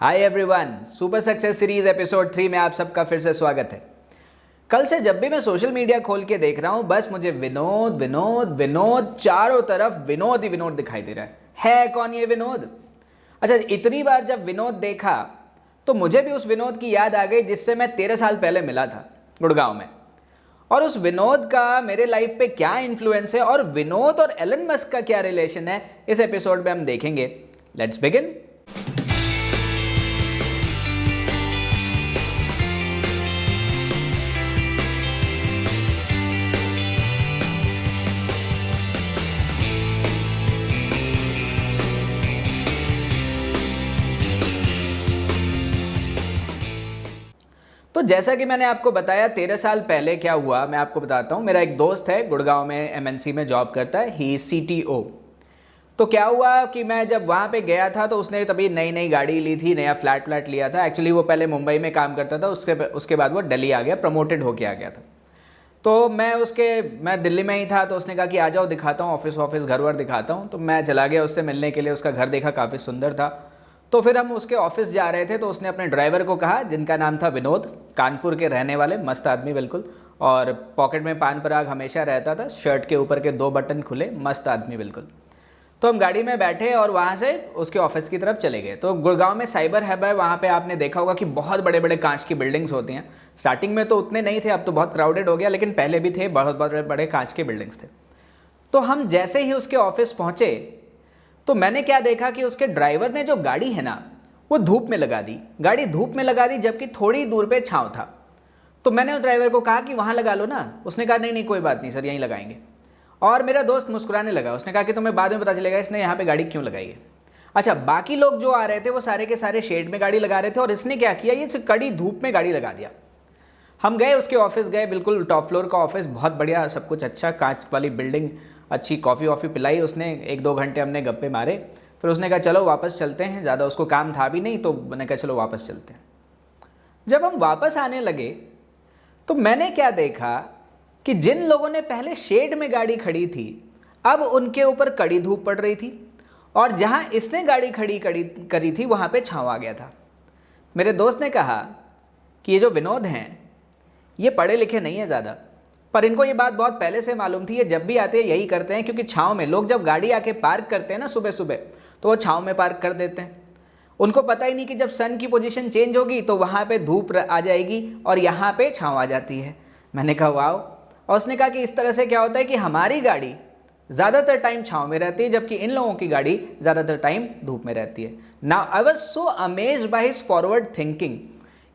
Hi everyone, super success series episode 3 में आप सबका फिर से स्वागत है। कल से जब भी मैं सोशल मीडिया खोल के देख रहा हूं, बस मुझे विनोद विनोद विनोद, चारों तरफ विनोद ही विनोद दिखाई दे रहा है कौन ये विनोद? अच्छा, इतनी बार जब विनोद देखा तो मुझे भी उस विनोद की याद आ गई जिससे मैं 13 साल पहले मिला था गुड़गांव में। और उस विनोद का मेरे लाइफ पे क्या इन्फ्लुएंस है और विनोद और एलन मस्क का क्या रिलेशन है, इस एपिसोड में हम देखेंगे। Let's begin. तो जैसा कि मैंने आपको बताया 13 साल पहले क्या हुआ, मैं आपको बताता हूँ। मेरा एक दोस्त है, गुड़गांव में एमएनसी में जॉब करता है, ही सीटीओ। तो क्या हुआ कि मैं जब वहाँ पे गया था तो उसने तभी नई नई गाड़ी ली थी, नया फ्लैट लिया था। एक्चुअली वो पहले मुंबई में काम करता था, उसके बाद वो दिल्ली आ गया, प्रमोटेड होके आ गया था। तो मैं दिल्ली में ही था, तो उसने कहा कि आ जाओ दिखाता हूँ, ऑफिस घर वर दिखाता हूँ। तो मैं चला गया उससे मिलने के लिए। उसका घर देखा, काफ़ी सुंदर था। तो फिर हम उसके ऑफिस जा रहे थे तो उसने अपने ड्राइवर को कहा, जिनका नाम था विनोद, कानपुर के रहने वाले, मस्त आदमी बिल्कुल, और पॉकेट में पान पराग हमेशा रहता था, शर्ट के ऊपर के 2 बटन खुले, मस्त आदमी बिल्कुल। तो हम गाड़ी में बैठे और वहाँ से उसके ऑफिस की तरफ चले गए। तो गुड़गांव में साइबर हब है, वहाँ पे आपने देखा होगा कि बहुत बड़े बड़े कांच की बिल्डिंग्स होती हैं। स्टार्टिंग में तो उतने नहीं थे, अब तो बहुत क्राउडेड हो गया, लेकिन पहले भी थे, बहुत बड़े बड़े कांच के बिल्डिंग्स थे। तो हम जैसे ही उसके ऑफिस पहुँचे तो मैंने क्या देखा कि उसके ड्राइवर ने जो गाड़ी है ना, वो धूप में लगा दी। गाड़ी धूप में लगा दी, जबकि थोड़ी दूर पे छांव था। तो मैंने उस ड्राइवर को कहा कि वहाँ लगा लो ना। उसने कहा नहीं कोई बात नहीं सर, यहीं लगाएंगे। और मेरा दोस्त मुस्कुराने लगा। उसने कहा कि तुम्हें बाद में पता चलेगा इसने यहाँ पे गाड़ी क्यों लगाई है। अच्छा, बाकी लोग जो आ रहे थे वो सारे के सारे शेड में गाड़ी लगा रहे थे, और इसने क्या किया, ये कड़ी धूप में गाड़ी लगा दिया। हम गए उसके ऑफिस, गए, बिल्कुल टॉप फ्लोर का ऑफिस, बहुत बढ़िया, सब कुछ अच्छा, कांच वाली बिल्डिंग, अच्छी कॉफ़ी वॉफ़ी पिलाई उसने, 1-2 घंटे हमने गप्पे मारे। फिर उसने कहा चलो वापस चलते हैं, ज़्यादा उसको काम था भी नहीं, तो मैंने कहा चलो वापस चलते हैं। जब हम वापस आने लगे तो मैंने क्या देखा कि जिन लोगों ने पहले शेड में गाड़ी खड़ी थी, अब उनके ऊपर कड़ी धूप पड़ रही थी, और जहां इसने गाड़ी खड़ी करी थी वहां पे छांव आ गया था। मेरे दोस्त ने कहा कि ये जो विनोद हैं ये पढ़े लिखे नहीं है ज़्यादा, पर इनको ये बात बहुत पहले से मालूम थी। ये जब भी आते हैं यही करते हैं, क्योंकि छांव में लोग जब गाड़ी आके पार्क करते हैं ना सुबह सुबह, तो वो छांव में पार्क कर देते हैं। उनको पता ही नहीं कि जब सन की पोजीशन चेंज होगी तो वहाँ पे धूप आ जाएगी और यहाँ पे छांव आ जाती है। मैंने कहा वाओ। और उसने कहा कि इस तरह से क्या होता है कि हमारी गाड़ी ज़्यादातर टाइम छांव में रहती है, जबकि इन लोगों की गाड़ी ज़्यादातर टाइम धूप में रहती है। Now I was so amazed by his forward thinking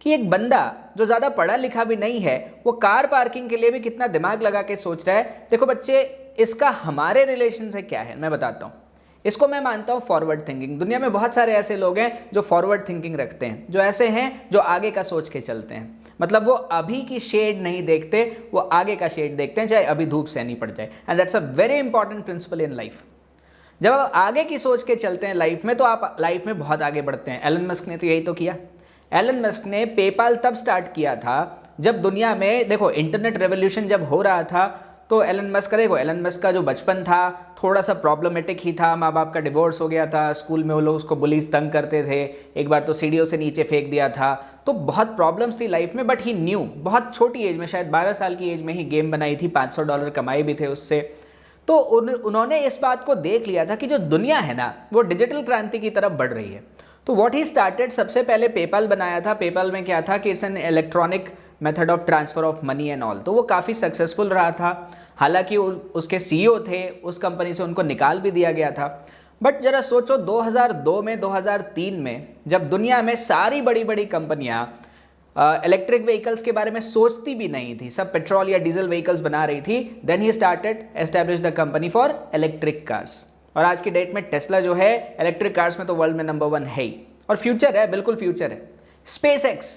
कि एक बंदा जो ज़्यादा पढ़ा लिखा भी नहीं है, वो कार पार्किंग के लिए भी कितना दिमाग लगा के सोच रहा है। देखो बच्चे, इसका हमारे रिलेशन से क्या है मैं बताता हूँ। इसको मैं मानता हूँ फॉरवर्ड थिंकिंग। दुनिया में बहुत सारे ऐसे लोग हैं जो फॉरवर्ड थिंकिंग रखते हैं, जो ऐसे हैं जो आगे का सोच के चलते हैं। मतलब वो अभी की शेड नहीं देखते, वो आगे का शेड देखते हैं, चाहे अभी धूप सहनी पड़ जाए। And that's a very important principle in life. जब आप आगे की सोच के चलते हैं लाइफ में, तो आप लाइफ में बहुत आगे बढ़ते हैं। एलन मस्क ने तो यही तो किया। एलन मस्क ने पेपाल तब स्टार्ट किया था जब दुनिया में, देखो, इंटरनेट रेवोल्यूशन जब हो रहा था, तो एलन मस्क का जो बचपन था थोड़ा सा प्रॉब्लमेटिक ही था। माँ बाप का डिवोर्स हो गया था, स्कूल में वो लोग उसको बुलीज तंग करते थे, एक बार तो सीढ़ियों से नीचे फेंक दिया था, तो बहुत प्रॉब्लम्स थी लाइफ में। बट ही न्यू, बहुत छोटी एज में, शायद 12 साल की एज में ही गेम बनाई थी, $500 कमाए भी थे उससे। तो उन्होंने इस बात को देख लिया था कि जो दुनिया है ना, वो डिजिटल क्रांति की तरफ बढ़ रही है। तो व्हाट ही स्टार्टेड, सबसे पहले पेपाल बनाया था। पेपाल में क्या था कि it's an electronic method of transfer of money and all. तो वो काफ़ी सक्सेसफुल रहा था। हालांकि उसके सीईओ थे, उस कंपनी से उनको निकाल भी दिया गया था। बट जरा सोचो, 2002 में, 2003 में, जब दुनिया में सारी बड़ी बड़ी कंपनियां इलेक्ट्रिक व्हीकल्स के बारे में सोचती भी नहीं थी, सब पेट्रोल या डीजल व्हीकल्स बना रही थी, then he started establish the company for electric cars. और आज की डेट में टेस्ला जो है इलेक्ट्रिक कार्स में तो वर्ल्ड में नंबर 1 है ही, और फ्यूचर है, बिल्कुल फ्यूचर है। स्पेस एक्स,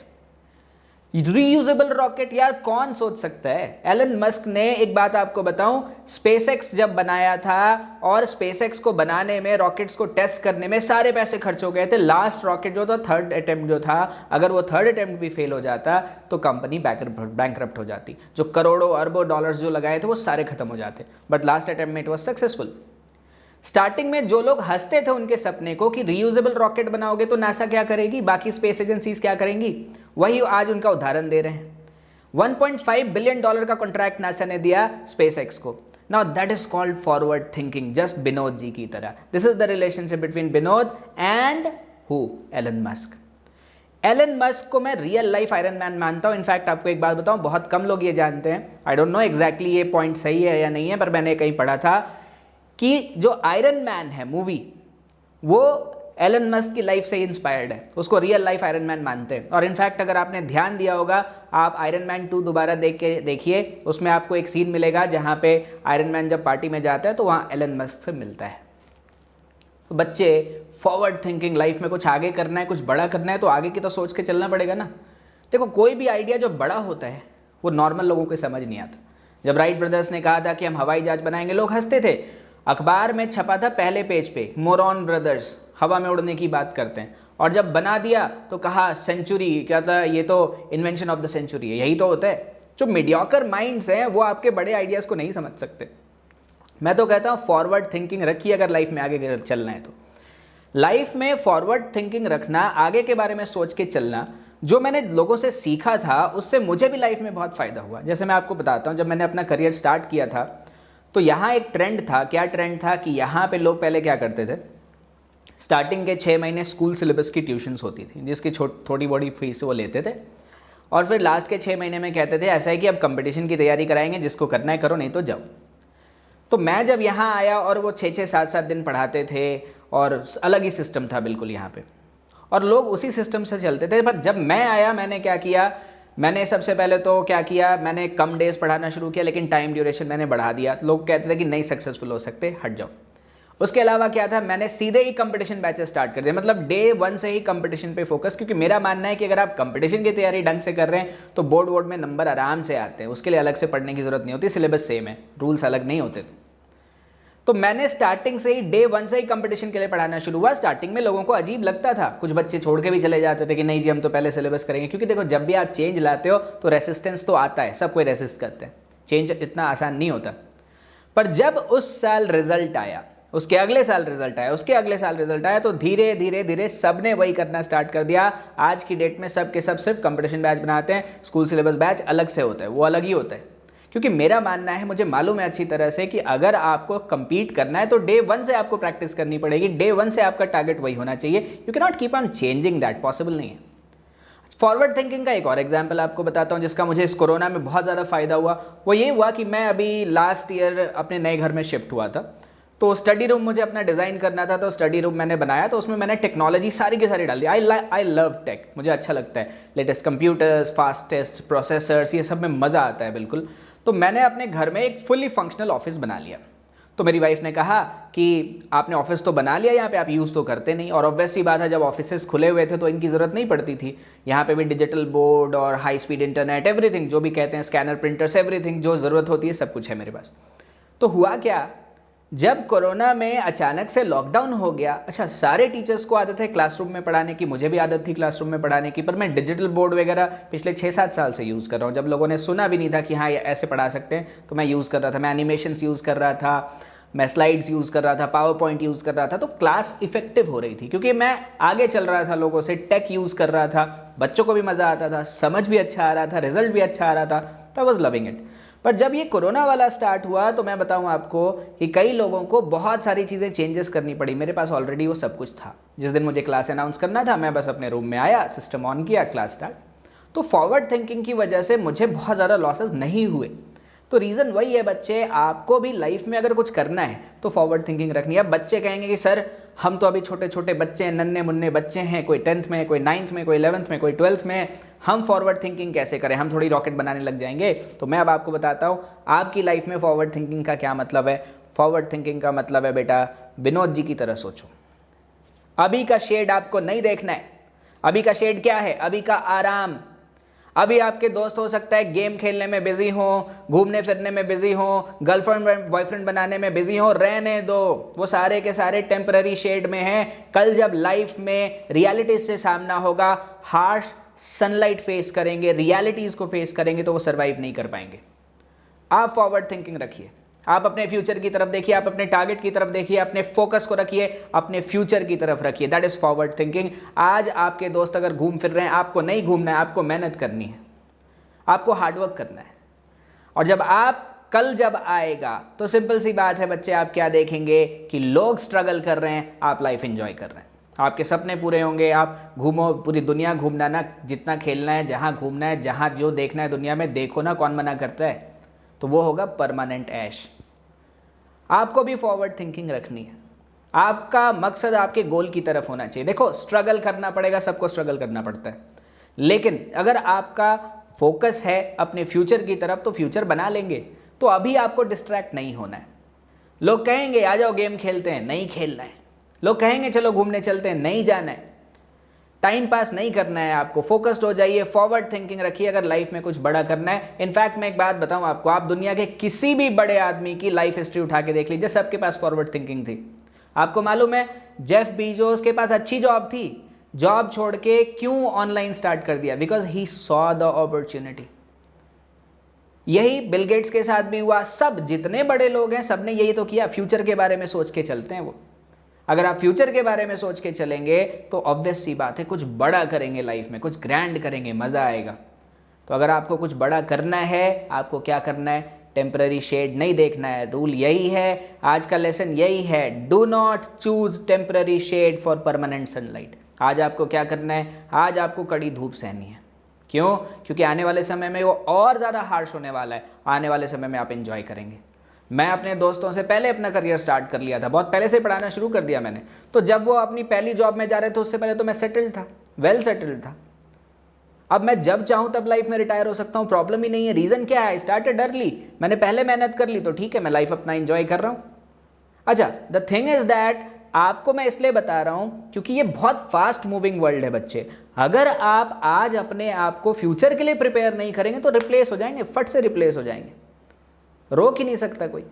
रीयूजेबल रॉकेट, यार कौन सोच सकता है। एलन मस्क ने, एक बात आपको बताऊं, स्पेसएक्स जब बनाया था, और स्पेसएक्स को बनाने में, रॉकेट्स को टेस्ट करने में सारे पैसे खर्च हो गए थे। लास्ट रॉकेट जो था, थर्ड अटेम्प्ट जो था, अगर वो थर्ड अटेम्प्ट भी फेल हो जाता तो कंपनी बैंकरप्ट हो जाती। जो करोड़ों अरबों डॉलर्स जो लगाए थे वो सारे खत्म हो जाते। बट लास्ट अटेम्प्ट में इट वॉज सक्सेसफुल। स्टार्टिंग में जो लोग हंसते थे उनके सपने को कि रीयूजेबल रॉकेट बनाओगे तो नासा क्या करेगी, बाकी स्पेस एजेंसीज क्या करेंगी, वही आज उनका उदाहरण दे रहे हैं। $1.5 बिलियन का कॉन्ट्रैक्ट नासा ने दिया स्पेस एक्स को। Now that is called forward thinking, just Vinod ji की तरह। This is the relationship between Vinod and who, Elon Musk. Elon Musk को मैं रियल लाइफ आयरन मैन मानता हूं। इनफैक्ट आपको एक बात बताऊं, बहुत कम लोग ये जानते हैं, आई डोंट नो एग्जैक्टली ये पॉइंट सही है या नहीं है, पर मैंने कहीं पढ़ा था कि जो आयरन मैन है मूवी, वो एलन मस्क की लाइफ से इंस्पायर्ड है, उसको रियल लाइफ आयरन मैन मानते हैं। और इनफैक्ट अगर आपने ध्यान दिया होगा, आप आयरन मैन 2 दोबारा देखिए, उसमें आपको एक सीन मिलेगा जहां पे आयरन मैन जब पार्टी में जाता है तो वहां एलन मस्क से मिलता है। तो बच्चे फॉरवर्ड थिंकिंग, लाइफ में कुछ आगे करना है, कुछ बड़ा करना है तो आगे की तो सोच के चलना पड़ेगा ना। देखो कोई भी आइडिया जो बड़ा होता है वो नॉर्मल लोगों को समझ नहीं आता। जब राइट ब्रदर्स ने कहा था कि हम हवाई जहाज बनाएंगे, लोग हंसते थे। अखबार में छपा था पहले पेज पे, मोरॉन ब्रदर्स हवा में उड़ने की बात करते हैं, और जब बना दिया तो कहा सेंचुरी, क्या था ये तो इन्वेंशन ऑफ द सेंचुरी है। यही तो होता है, जो मीडियोकर माइंड्स हैं वो आपके बड़े आइडियाज़ को नहीं समझ सकते। मैं तो कहता हूँ फॉरवर्ड थिंकिंग रखिए अगर लाइफ में आगे चलना है तो। लाइफ में फॉरवर्ड थिंकिंग रखना, आगे के बारे में सोच के चलना, जो मैंने लोगों से सीखा था उससे मुझे भी लाइफ में बहुत फ़ायदा हुआ। जैसे मैं आपको बताता हूँ, जब मैंने अपना करियर स्टार्ट किया था तो यहाँ एक ट्रेंड था। क्या ट्रेंड था कि यहाँ पे लोग पहले क्या करते थे, स्टार्टिंग के 6 महीने स्कूल सिलेबस की ट्यूशन्स होती थी जिसकी थोड़ी बड़ी फीस वो लेते थे, और फिर लास्ट के 6 महीने में कहते थे ऐसा है कि अब कंपटीशन की तैयारी कराएंगे, जिसको करना है करो नहीं तो जाओ। तो मैं जब यहाँ आया और वो 6-6, 7-7 दिन पढ़ाते थे और अलग ही सिस्टम था बिल्कुल यहाँ पे, और लोग उसी सिस्टम से चलते थे। पर जब मैं आया मैंने क्या किया, मैंने सबसे पहले तो क्या किया, मैंने कम डेज पढ़ाना शुरू किया, लेकिन टाइम ड्यूरेशन मैंने बढ़ा दिया। लोग कहते थे कि नहीं सक्सेसफुल हो सकते, हट जाओ। उसके अलावा क्या था, मैंने सीधे ही कंपटीशन बैचेस स्टार्ट कर दिया, मतलब डे 1 से ही कंपटीशन पे फोकस, क्योंकि मेरा मानना है कि अगर आप कंपटीशन की तैयारी ढंग से कर रहे हैं तो बोर्ड में नंबर आराम से आते हैं, उसके लिए अलग से पढ़ने की जरूरत नहीं होती, सिलेबस सेम है, रूल्स अलग नहीं होते। तो मैंने स्टार्टिंग से ही डे 1 से ही कंपटीशन के लिए पढ़ाना शुरू हुआ। स्टार्टिंग में लोगों को अजीब लगता था, कुछ बच्चे छोड़ के भी चले जाते थे कि नहीं जी हम तो पहले सिलेबस करेंगे, क्योंकि देखो जब भी आप चेंज लाते हो तो रेसिस्टेंस तो आता है, सब कोई रेसिस्ट करते हैं, चेंज इतना आसान नहीं होता। पर जब उस साल रिजल्ट आया, उसके अगले साल रिजल्ट आया, उसके अगले साल रिजल्ट आया, तो धीरे धीरे धीरे सब ने वही करना स्टार्ट कर दिया। आज की डेट में सब के सब सिर्फ कंपटीशन बैच बनाते हैं, स्कूल सिलेबस बैच अलग से होता है, वो अलग ही होता है। क्योंकि मेरा मानना है, मुझे मालूम है अच्छी तरह से कि अगर आपको compete करना है तो डे 1 से आपको प्रैक्टिस करनी पड़ेगी, डे 1 से आपका टारगेट वही होना चाहिए। You can not keep on changing that, possible नहीं है। फॉरवर्ड थिंकिंग का एक और एग्जाम्पल आपको बताता हूँ जिसका मुझे इस कोरोना में बहुत ज़्यादा फायदा हुआ। वो ये हुआ कि मैं अभी लास्ट ईयर अपने नए घर में शिफ्ट हुआ था, तो स्टडी रूम मुझे अपना डिज़ाइन करना था, तो स्टडी रूम मैंने बनाया, तो उसमें मैंने टेक्नोलॉजी सारी की सारी डाल दी। आई लव टेक, मुझे अच्छा लगता है, लेटेस्ट कंप्यूटर्स, फास्टेस्ट प्रोसेसर्स, ये सब में मज़ा आता है बिल्कुल। तो मैंने अपने घर में एक फुली फंक्शनल ऑफिस बना लिया। तो मेरी वाइफ ने कहा कि आपने ऑफिस तो बना लिया, यहाँ पे आप यूज़ तो करते नहीं, और ऑब्वियस सी बात है जब ऑफिसेस खुले हुए थे तो इनकी ज़रूरत नहीं पड़ती थी। यहाँ पे भी डिजिटल बोर्ड और हाई स्पीड इंटरनेट, एवरीथिंग जो भी कहते हैं, स्कैनर, प्रिंटर्स, एवरीथिंग जो ज़रूरत होती है सब कुछ है मेरे पास। तो हुआ क्या, जब कोरोना में अचानक से लॉकडाउन हो गया, अच्छा सारे टीचर्स को आदत है क्लासरूम में पढ़ाने की, मुझे भी आदत थी क्लासरूम में पढ़ाने की, पर मैं डिजिटल बोर्ड वगैरह पिछले 6-7 साल से यूज़ कर रहा हूँ। जब लोगों ने सुना भी नहीं था कि हाँ ये ऐसे पढ़ा सकते हैं, तो मैं यूज़ कर रहा था, मैं एनिमेशंस यूज़ कर रहा था, मैं स्लाइड्स यूज़ कर रहा था, पावर पॉइंट यूज़ कर रहा था। तो क्लास इफेक्टिव हो रही थी क्योंकि मैं आगे चल रहा था, लोगों से टेक यूज़ कर रहा था, बच्चों को भी मज़ा आता था, समझ भी अच्छा आ रहा था, रिजल्ट भी अच्छा आ रहा था, तो आई वॉज लविंग इट। पर जब ये कोरोना वाला स्टार्ट हुआ तो मैं बताऊं आपको कि कई लोगों को बहुत सारी चीज़ें चेंजेस करनी पड़ी। मेरे पास ऑलरेडी वो सब कुछ था। जिस दिन मुझे क्लास अनाउंस करना था, मैं बस अपने रूम में आया, सिस्टम ऑन किया, क्लास स्टार्ट। तो फॉरवर्ड थिंकिंग की वजह से मुझे बहुत ज़्यादा लॉसेस नहीं हुए। तो रीज़न वही है बच्चे, आपको भी लाइफ में अगर कुछ करना है तो फॉरवर्ड थिंकिंग रखनी है। अब बच्चे कहेंगे कि सर हम तो अभी छोटे छोटे बच्चे हैं, नन्हे मुन्ने बच्चे हैं, कोई 10th में, कोई 9th में, कोई 11th में, कोई 12th में, हम फॉरवर्ड थिंकिंग कैसे करें, हम थोड़ी रॉकेट बनाने लग जाएंगे। तो मैं अब आपको बताता हूँ आपकी लाइफ में फॉरवर्ड थिंकिंग का क्या मतलब है। फॉरवर्ड थिंकिंग का मतलब है बेटा, विनोद जी की तरह सोचो। अभी का शेड आपको नहीं देखना है। अभी का शेड क्या है? अभी का आराम। अभी आपके दोस्त हो सकता है गेम खेलने में बिजी हो, घूमने फिरने में बिजी हो, गर्लफ्रेंड बॉयफ्रेंड बनाने में बिजी हो, रहने दो, वो सारे के सारे टेम्पररी शेड में हैं। कल जब लाइफ में रियलिटी से सामना होगा, हार्श सनलाइट फेस करेंगे, रियलिटीज को फेस करेंगे, तो वो सर्वाइव नहीं कर पाएंगे। आप फॉरवर्ड थिंकिंग रखिए। आप अपने फ्यूचर की तरफ देखिए, आप अपने टारगेट की तरफ देखिए, अपने फोकस को रखिए, अपने फ्यूचर की तरफ रखिए। That is forward thinking. आज आपके दोस्त अगर घूम फिर रहे हैं, आपको नहीं घूमना है, आपको मेहनत करनी है, आपको हार्डवर्क करना है। और जब आप कल जब आएगा तो सिंपल सी बात है बच्चे, आप क्या देखेंगे कि लोग स्ट्रगल कर रहे हैं, आप लाइफ एंजॉय कर रहे हैं, आपके सपने पूरे होंगे, आप घूमो, पूरी दुनिया घूमना ना, जितना खेलना है, जहां घूमना है, जहां जो देखना है दुनिया में देखो ना, कौन मना करता है? तो वो होगा परमानेंट ऐश। आपको भी फॉरवर्ड थिंकिंग रखनी है, आपका मकसद आपके गोल की तरफ होना चाहिए। देखो स्ट्रगल करना पड़ेगा, सबको स्ट्रगल करना पड़ता है, लेकिन अगर आपका फोकस है अपने फ्यूचर की तरफ तो फ्यूचर बना लेंगे। तो अभी आपको डिस्ट्रैक्ट नहीं होना है। लोग कहेंगे आ जाओ गेम खेलते हैं, नहीं खेलना है। लोग कहेंगे चलो घूमने चलते हैं, नहीं जाना है। टाइम पास नहीं करना है, आपको फोकस्ड हो जाइए, फॉरवर्ड थिंकिंग रखिए अगर लाइफ में कुछ बड़ा करना है। इनफैक्ट मैं एक बात बताऊं आपको, आप दुनिया के किसी भी बड़े आदमी की लाइफ हिस्ट्री उठा के देख लीजिए, सबके पास फॉरवर्ड थिंकिंग थी। आपको मालूम है जेफ बीजोस के पास अच्छी जॉब थी, जॉब छोड़ के क्यों ऑनलाइन स्टार्ट कर दिया? Because he saw the opportunity. यही बिल गेट्स के साथ भी हुआ, सब जितने बड़े लोग हैं सबने यही तो किया, फ्यूचर के बारे में सोच के चलते हैं वो। अगर आप फ्यूचर के बारे में सोच के चलेंगे तो ऑब्वियस सी बात है कुछ बड़ा करेंगे लाइफ में, कुछ ग्रैंड करेंगे, मजा आएगा। तो अगर आपको कुछ बड़ा करना है, आपको क्या करना है? टेम्पररी शेड नहीं देखना है। रूल यही है, आज का लेसन यही है, do not choose temporary shade for permanent sunlight. आज आपको क्या करना है? आज आपको कड़ी धूप सहनी है। क्यों? क्योंकि आने वाले समय में वो और ज़्यादा हार्श होने वाला है। आने वाले समय में आप एंजॉय करेंगे। मैं अपने दोस्तों से पहले अपना करियर स्टार्ट कर लिया था, बहुत पहले से पढ़ाना शुरू कर दिया मैंने। तो जब वो अपनी पहली जॉब में जा रहे थे उससे पहले तो मैं सेटल्ड था, वेल सेटल्ड था। अब मैं जब चाहूँ तब लाइफ में रिटायर हो सकता हूँ, प्रॉब्लम ही नहीं है। रीज़न क्या है? स्टार्टेड अर्ली, मैंने पहले मेहनत कर ली तो ठीक है, मैं लाइफ अपना एंजॉय कर रहा हूँ। अच्छा, द थिंग इज दैट आपको मैं इसलिए बता रहा हूं क्योंकि ये बहुत फास्ट मूविंग वर्ल्ड है बच्चे। अगर आप आज अपने आप को फ्यूचर के लिए प्रिपेयर नहीं करेंगे तो रिप्लेस हो जाएंगे, फट से रिप्लेस हो जाएंगे, रोक ही नहीं सकता कोई।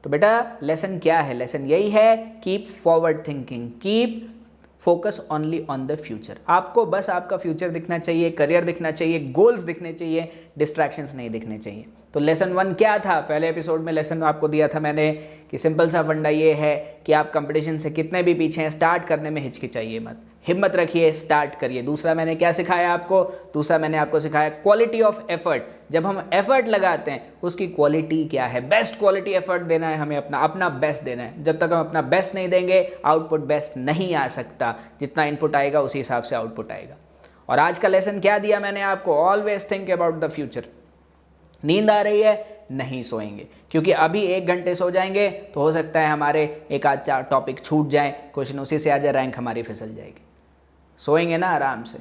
तो बेटा लेसन क्या है? लेसन यही है, keep forward thinking, keep focus only on the future. आपको बस आपका फ्यूचर दिखना चाहिए, करियर दिखना चाहिए, गोल्स दिखने चाहिए, डिस्ट्रैक्शंस नहीं दिखने चाहिए। तो लेसन 1 क्या था? पहले एपिसोड में लेसन आपको दिया था मैंने कि सिंपल सा फंडा ये है कि आप कंपटीशन से कितने भी पीछे हैं, स्टार्ट करने में हिचकिचाइए मत, हिम्मत रखिए, स्टार्ट करिए। दूसरा मैंने क्या सिखाया आपको? दूसरा मैंने आपको सिखाया क्वालिटी ऑफ एफर्ट। जब हम एफर्ट लगाते हैं उसकी क्वालिटी क्या है? बेस्ट क्वालिटी एफर्ट देना है हमें, अपना बेस्ट देना है। जब तक हम अपना बेस्ट नहीं देंगे आउटपुट बेस्ट नहीं आ सकता। जितना इनपुट आएगा उसी हिसाब से आउटपुट आएगा। और आज का लेसन क्या दिया मैंने आपको? Always think about the future. नींद आ रही है? नहीं सोएंगे, क्योंकि अभी 1 घंटे सो जाएंगे तो हो सकता है हमारे एक आध 4 टॉपिक छूट जाए, क्वेश्चन उसी से आ जाए, रैंक हमारी फिसल जाएगी। सोएंगे ना आराम से।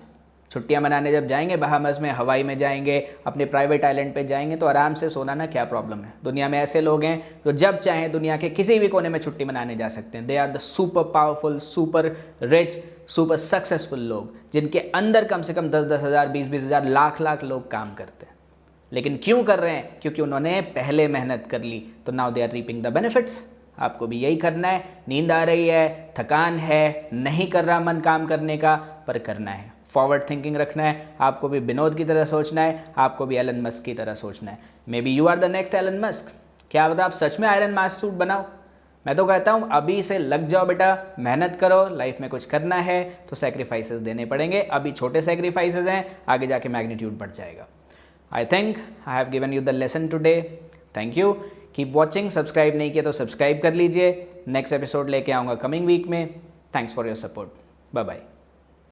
छुट्टियां मनाने जब जाएंगे बहामस में, हवाई में जाएंगे, अपने प्राइवेट आइलैंड पे जाएंगे तो आराम से सोना ना, क्या प्रॉब्लम है? दुनिया में ऐसे लोग हैं जो जब चाहें दुनिया के किसी भी कोने में छुट्टी मनाने जा सकते हैं। They are the super powerful, super rich, super successful लोग, जिनके अंदर कम से कम 10-10 हज़ार, 20-20 हज़ार, लाख लोग काम करते हैं। लेकिन क्यों कर रहे हैं? क्योंकि उन्होंने पहले मेहनत कर ली। तो now they are reaping the benefits. आपको भी यही करना है। नींद आ रही है, थकान है, नहीं कर रहा मन काम करने का, पर करना है। फॉरवर्ड थिंकिंग रखना है। आपको भी विनोद की तरह सोचना है, आपको भी एलन मस्क की तरह सोचना है। Maybe you are the next Elon Musk. क्या पता आप सच में आयरन मास्क सूट बनाओ। मैं तो कहता हूँ अभी से लग जाओ बेटा, मेहनत करो। लाइफ में कुछ करना है तो सेक्रीफाइसेस देने पड़ेंगे। अभी छोटे सेक्रीफाइसेस हैं, आगे जाके मैग्नीट्यूड बढ़ जाएगा। I think I have given you the lesson today. Thank you. Keep watching. Subscribe नहीं किया तो सब्सक्राइब कर लीजिए। नेक्स्ट एपिसोड लेके आऊँगा कमिंग वीक में। Thanks for your support. Bye bye.